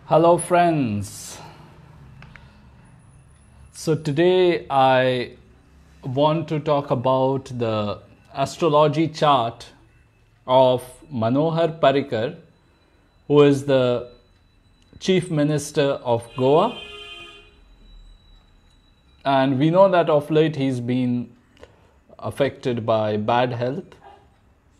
Hello friends. So today I want to talk about the astrology chart of Manohar Parrikar, who is the Chief Minister of Goa. And we know that of late he's been affected by bad health,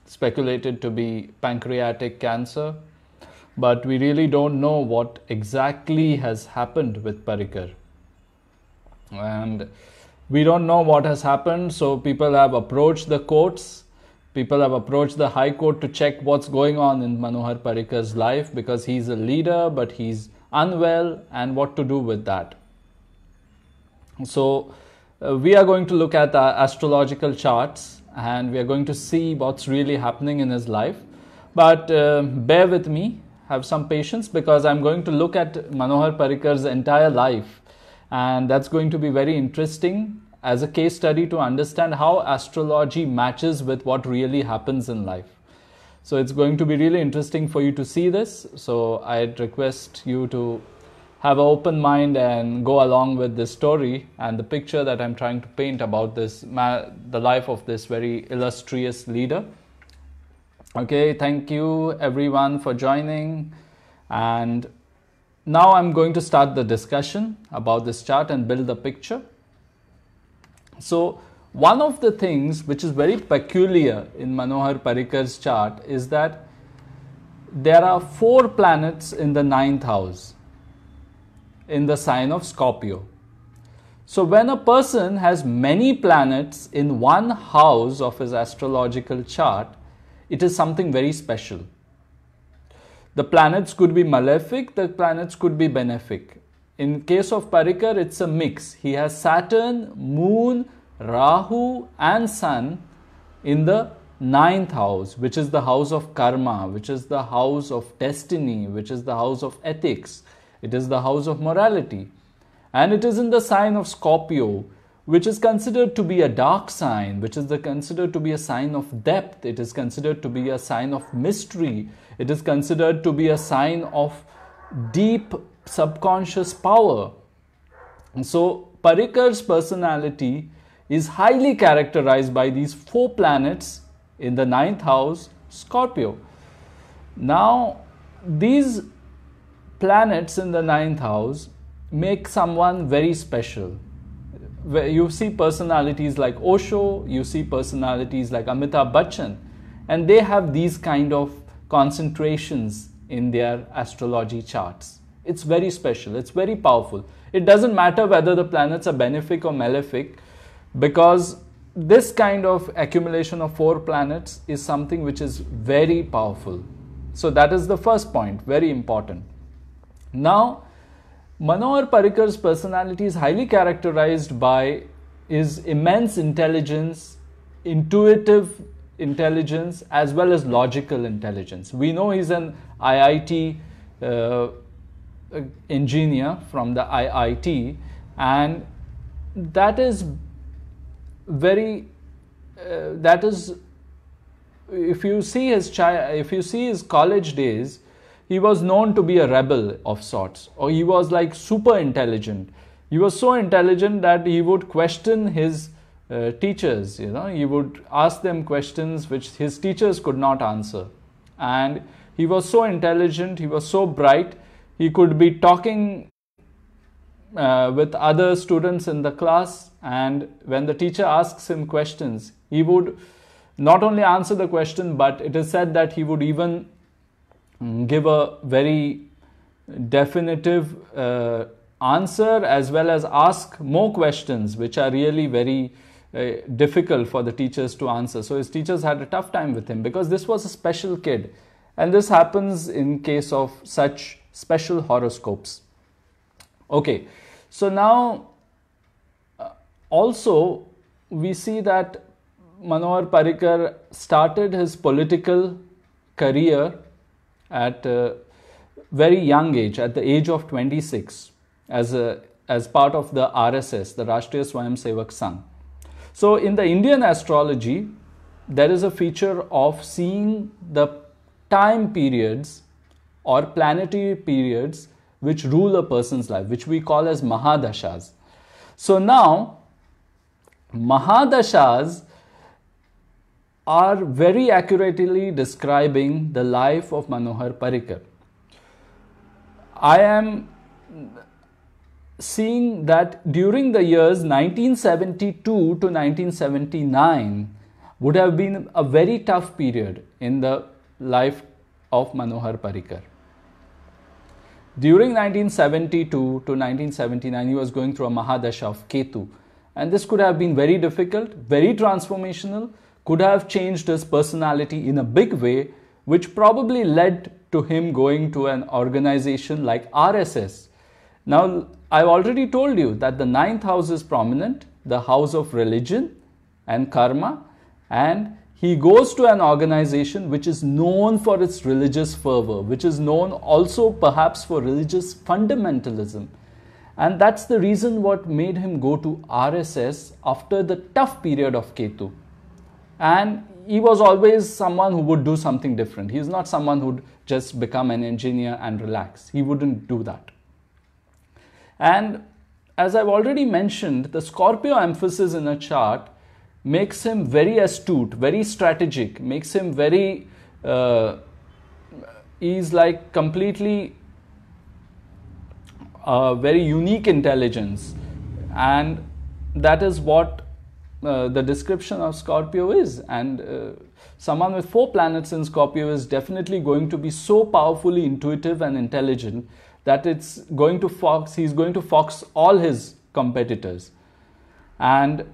speculated to be pancreatic cancer. But we really don't know what exactly has happened with Parrikar. And we don't know what has happened, so people have approached the courts, people have approached the High Court to check what's going on in Manohar Parrikar's life, because he's a leader but he's unwell, and what to do with that. So we are going to look at the astrological charts and we are going to see what's really happening in his life. But bear with me. Have some patience, because I'm going to look at Manohar Parrikar's entire life, and that's going to be very interesting as a case study to understand how astrology matches with what really happens in life. So it's going to be really interesting for you to see this. So I'd request you to have an open mind and go along with this story and the picture that I'm trying to paint about this the life of this very illustrious leader. Okay, thank you everyone for joining, and now I'm going to start the discussion about this chart and build the picture. So one of the things which is very peculiar in Manohar Parrikar's chart is that there are 4 planets in the 9th house in the sign of Scorpio. So when a person has many planets in one house of his astrological chart, it is something very special. The planets could be malefic, the planets could be benefic. In case of Parrikar, it's a mix. He has Saturn, Moon, Rahu and Sun in the 9th house, which is the house of karma, which is the house of destiny, which is the house of ethics. It is the house of morality. And it is in the sign of Scorpio, which is considered to be a dark sign, which is considered to be a sign of depth. It is considered to be a sign of mystery. It is considered to be a sign of deep subconscious power. And so Parrikar's personality is highly characterized by these 4 planets in the 9th house, Scorpio. Now, these planets in the 9th house make someone very special. Where you see personalities like Osho, you see personalities like Amitabh Bachchan, and they have these kind of concentrations in their astrology charts. It's very special, it's very powerful. It doesn't matter whether the planets are benefic or malefic, because this kind of accumulation of 4 planets is something which is very powerful. So that is the first point, very important. Now, Manohar Parrikar's personality is highly characterized by his immense intelligence, intuitive intelligence, as well as logical intelligence. We know he's an IIT engineer from the IIT, and that is very, if you see his college days, he was known to be a rebel of sorts, or he was like super intelligent. He was so intelligent that he would question his teachers, he would ask them questions which his teachers could not answer. And he was so intelligent, he was so bright, he could be talking with other students in the class, and when the teacher asks him questions, he would not only answer the question, but it is said that he would even give a very definitive answer, as well as ask more questions which are really very difficult for the teachers to answer. So his teachers had a tough time with him, because this was a special kid, and this happens in case of such special horoscopes. Okay, so now also we see that Manohar Parrikar started his political career at a very young age, at the age of 26, as part of the RSS, the Rashtriya Swayamsevak Sangh. So in the Indian astrology, there is a feature of seeing the time periods or planetary periods which rule a person's life, which we call as Mahadashas. So now, Mahadashas are very accurately describing the life of Manohar Parrikar. I am seeing that during the years 1972 to 1979 would have been a very tough period in the life of Manohar Parrikar. During 1972 to 1979, he was going through a Mahadasha of Ketu. And this could have been very difficult, very transformational, could have changed his personality in a big way, which probably led to him going to an organization like RSS. Now, I've already told you that the 9th house is prominent, the house of religion and karma, and he goes to an organization which is known for its religious fervor, which is known also perhaps for religious fundamentalism. And that's the reason what made him go to RSS after the tough period of Ketu. And he was always someone who would do something different. He's not someone who would just become an engineer and relax. He wouldn't do that. And as I've already mentioned, the Scorpio emphasis in a chart makes him very astute, very strategic, makes him very, he's like completely very unique intelligence. And that is what the description of Scorpio is. And someone with 4 planets in Scorpio is definitely going to be so powerfully intuitive and intelligent that it's going to he's going to fox all his competitors. And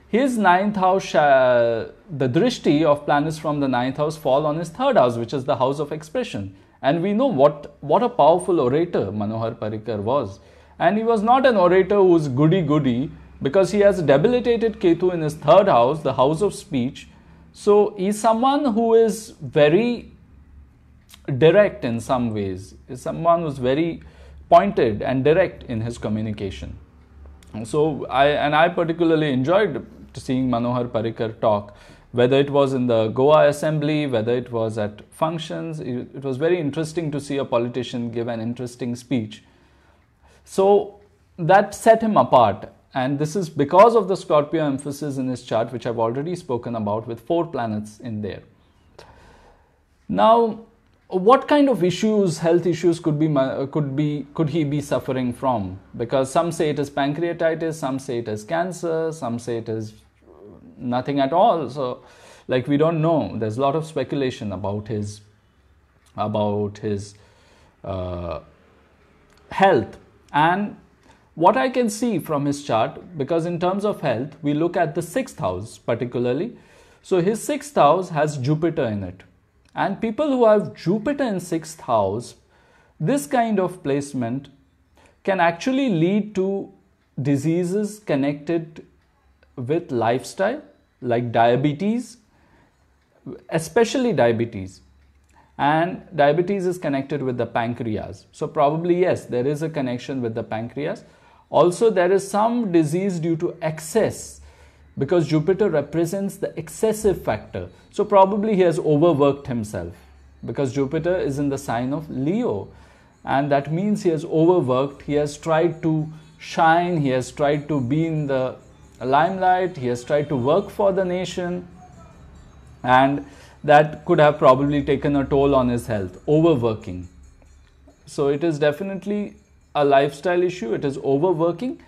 his 9th house, the drishti of planets from the 9th house fall on his 3rd house, which is the house of expression. And we know what a powerful orator Manohar Parrikar was. And he was not an orator who's goody-goody, because he has debilitated Ketu in his 3rd house, the house of speech. So he's someone who is very direct in some ways, is someone who's very pointed and direct in his communication. So I particularly enjoyed seeing Manohar Parrikar talk, whether it was in the Goa assembly, whether it was at functions. It was very interesting to see a politician give an interesting speech. So that set him apart. And this is because of the Scorpio emphasis in his chart, which I've already spoken about, with 4 planets in there. Now, what kind of issues, health issues could he be suffering from? Because some say it is pancreatitis, some say it is cancer, some say it is nothing at all. So, like, we don't know. There's a lot of speculation about his health. And what I can see from his chart, because in terms of health, we look at the 6th house particularly. So his 6th house has Jupiter in it. And people who have Jupiter in 6th house, this kind of placement can actually lead to diseases connected with lifestyle, like diabetes, especially diabetes. And diabetes is connected with the pancreas. So probably, yes, there is a connection with the pancreas. Also, there is some disease due to excess, because Jupiter represents the excessive factor. So probably he has overworked himself, because Jupiter is in the sign of Leo. And that means he has overworked, he has tried to shine, he has tried to be in the limelight, he has tried to work for the nation. And that could have probably taken a toll on his health, overworking. So it is definitely a lifestyle issue, it is overworking.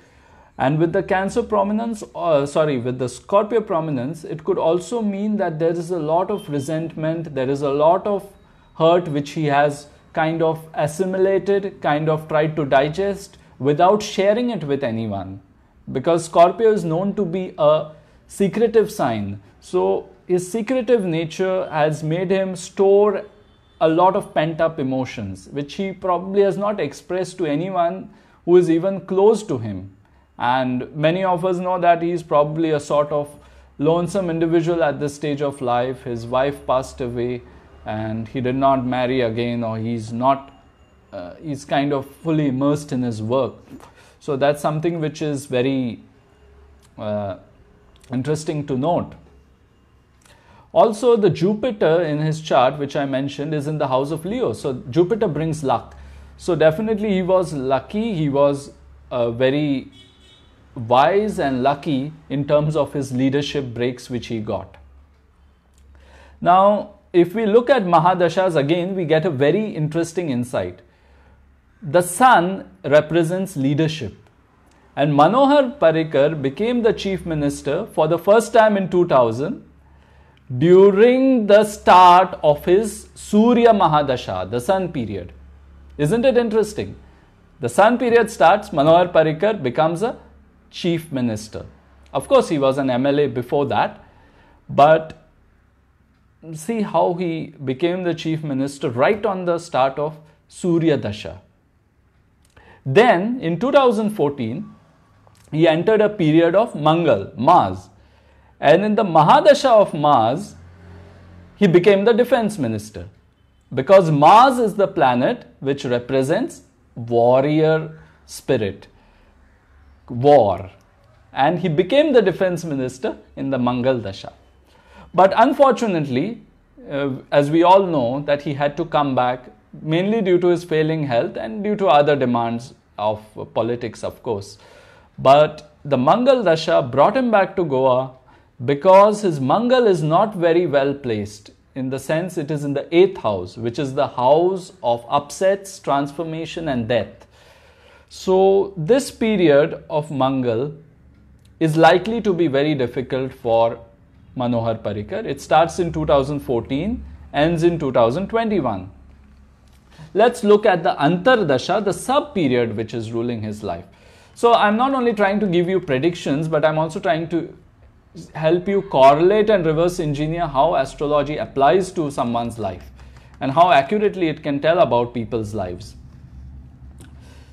And with the Cancer prominence, with the Scorpio prominence, it could also mean that there is a lot of resentment, there is a lot of hurt which he has kind of assimilated, kind of tried to digest without sharing it with anyone. Because Scorpio is known to be a secretive sign. So his secretive nature has made him store a lot of pent-up emotions, which he probably has not expressed to anyone who is even close to him. And many of us know that he is probably a sort of lonesome individual at this stage of life. His wife passed away and he did not marry again, or he's kind of fully immersed in his work. So that's something which is very interesting to note. Also, the Jupiter in his chart, which I mentioned, is in the house of Leo. So Jupiter brings luck. So definitely he was lucky. He was very wise and lucky in terms of his leadership breaks which he got. Now, if we look at Mahadashas again, we get a very interesting insight. The sun represents leadership. And Manohar Parrikar became the Chief Minister for the first time in 2000 during the start of his Surya Mahadasha, the sun period. Isn't it interesting? The sun period starts, Manohar Parrikar becomes a Chief Minister. Of course, he was an MLA before that, but see how he became the Chief Minister right on the start of Surya Dasha. Then in 2014, he entered a period of Mangal, Mars. And in the Mahadasha of Mars, he became the Defense Minister. Because Mars is the planet which represents warrior spirit, war. And he became the Defense Minister in the Mangal Dasha. But unfortunately, as we all know, that he had to come back mainly due to his failing health and due to other demands of politics, of course. But the Mangal Dasha brought him back to Goa because his Mangal is not very well placed, in the sense it is in the 8th house, which is the house of upsets, transformation and death. So this period of Mangal is likely to be very difficult for Manohar Parrikar. It starts in 2014, ends in 2021. Let's look at the Antardasha, the sub-period which is ruling his life. So I'm not only trying to give you predictions, but I'm also trying to help you correlate and reverse engineer how astrology applies to someone's life and how accurately it can tell about people's lives.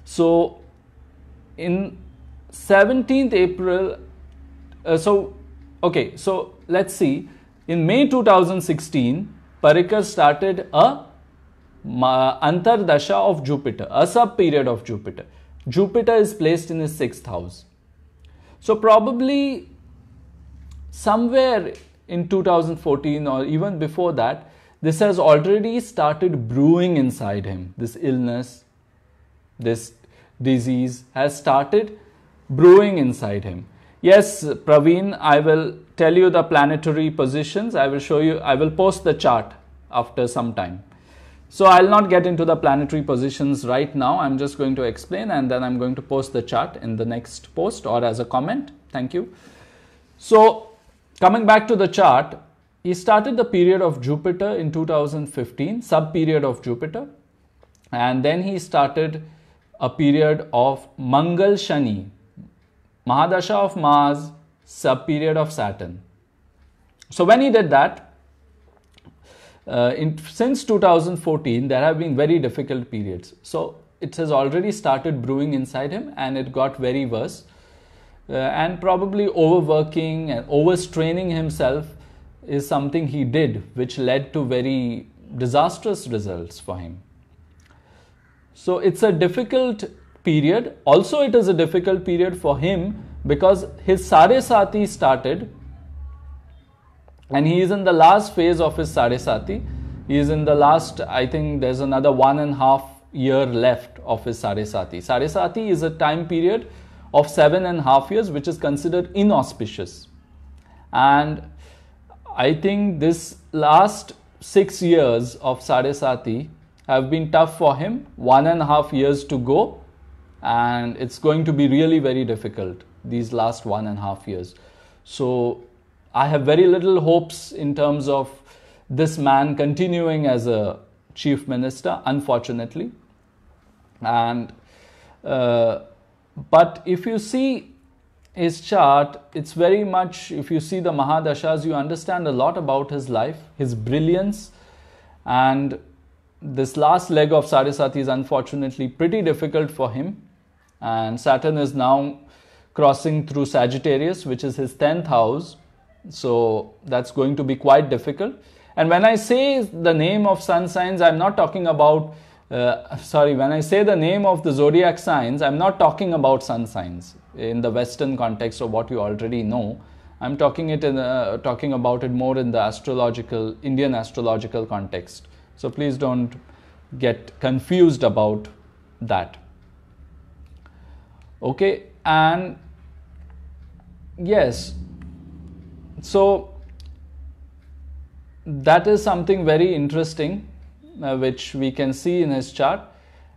So in 17th April, so let's see. In May 2016, Parrikar started a Antardasha of Jupiter, a sub-period of Jupiter. Jupiter is placed in his 6th house. So probably somewhere in 2014 or even before that, this has already started brewing inside him. This illness, this disease has started brewing inside him. Yes, Praveen, I will tell you the planetary positions. I will show you, I will post the chart after some time. So I'll not get into the planetary positions right now. I'm just going to explain and then I'm going to post the chart in the next post or as a comment. Thank you. So coming back to the chart, he started the period of Jupiter in 2015, sub-period of Jupiter. And then he started a period of Mangal Shani, Mahadasha of Mars, sub-period of Saturn. So when he did that, since 2014, there have been very difficult periods. So it has already started brewing inside him and it got very worse. And probably overworking and overstraining himself is something he did, which led to very disastrous results for him. So it's a difficult period. Also, it is a difficult period for him because his Sadesati started and he is in the last phase of his Sadesati. He is in the last, I think there's another 1.5 year left of his Sadesati. Sadesati is a time period of 7.5 years, which is considered inauspicious. And I think this last 6 years of Sadesati have been tough for him. 1.5 years to go. And it's going to be really very difficult, these last 1.5 years. So I have very little hopes in terms of this man continuing as a chief minister, unfortunately. And but if you see his chart, it's very much, if you see the Mahadashas, you understand a lot about his life, his brilliance. And this last leg of Sadesati is unfortunately pretty difficult for him. And Saturn is now crossing through Sagittarius, which is his 10th house. So that's going to be quite difficult. And when I say the name of sun signs, I'm not talking about, when I say the name of the zodiac signs, I'm not talking about sun signs in the Western context of what you already know. I'm talking about it more in the astrological, Indian astrological context. So please don't get confused about that. Okay, and yes, so that is something very interesting which we can see in his chart.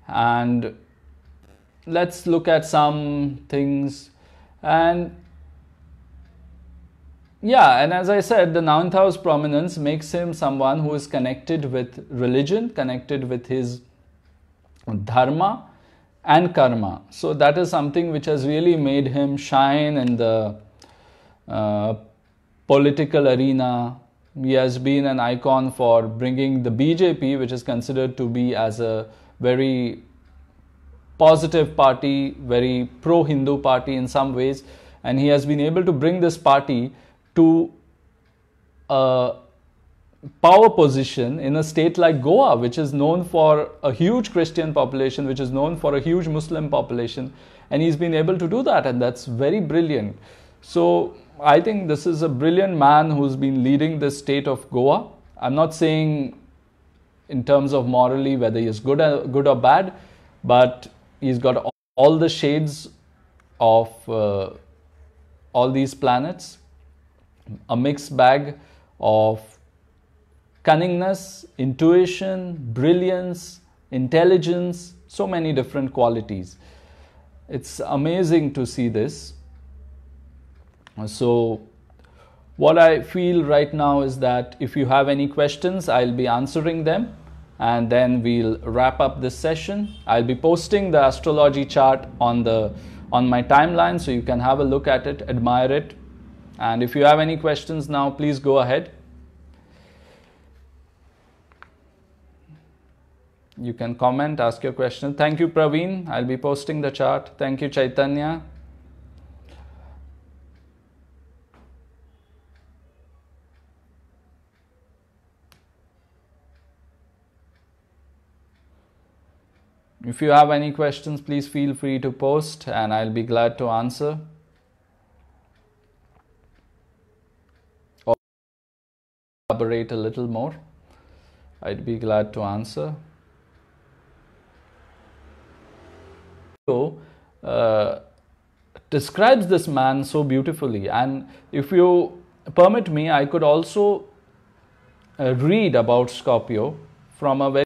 And let's look at some things. And yeah, and as I said, the 9th house prominence makes him someone who is connected with religion, connected with his dharma and karma. So that is something which has really made him shine in the political arena. He has been an icon for bringing the BJP, which is considered to be as a very positive party, very pro-Hindu party in some ways, and he has been able to bring this party to a power position in a state like Goa, which is known for a huge Christian population, which is known for a huge Muslim population, and he's been able to do that, and that's very brilliant. So I think this is a brilliant man who's been leading the state of Goa. I'm not saying in terms of morally whether he is good or bad, but he's got all the shades of all these planets, a mixed bag of cunningness, intuition, brilliance, intelligence, so many different qualities. It's amazing to see this. So what I feel right now is that if you have any questions, I'll be answering them, and then we'll wrap up this session. I'll be posting the astrology chart on my timeline, so you can have a look at it, admire it. And if you have any questions now, please go ahead. You can comment, ask your question. Thank you, Praveen. I'll be posting the chart. Thank you, Chaitanya. If you have any questions, please feel free to post and I'll be glad to answer. Or elaborate a little more. I'd be glad to answer. So, describes this man so beautifully, and if you permit me, I could also read about Scorpio from a very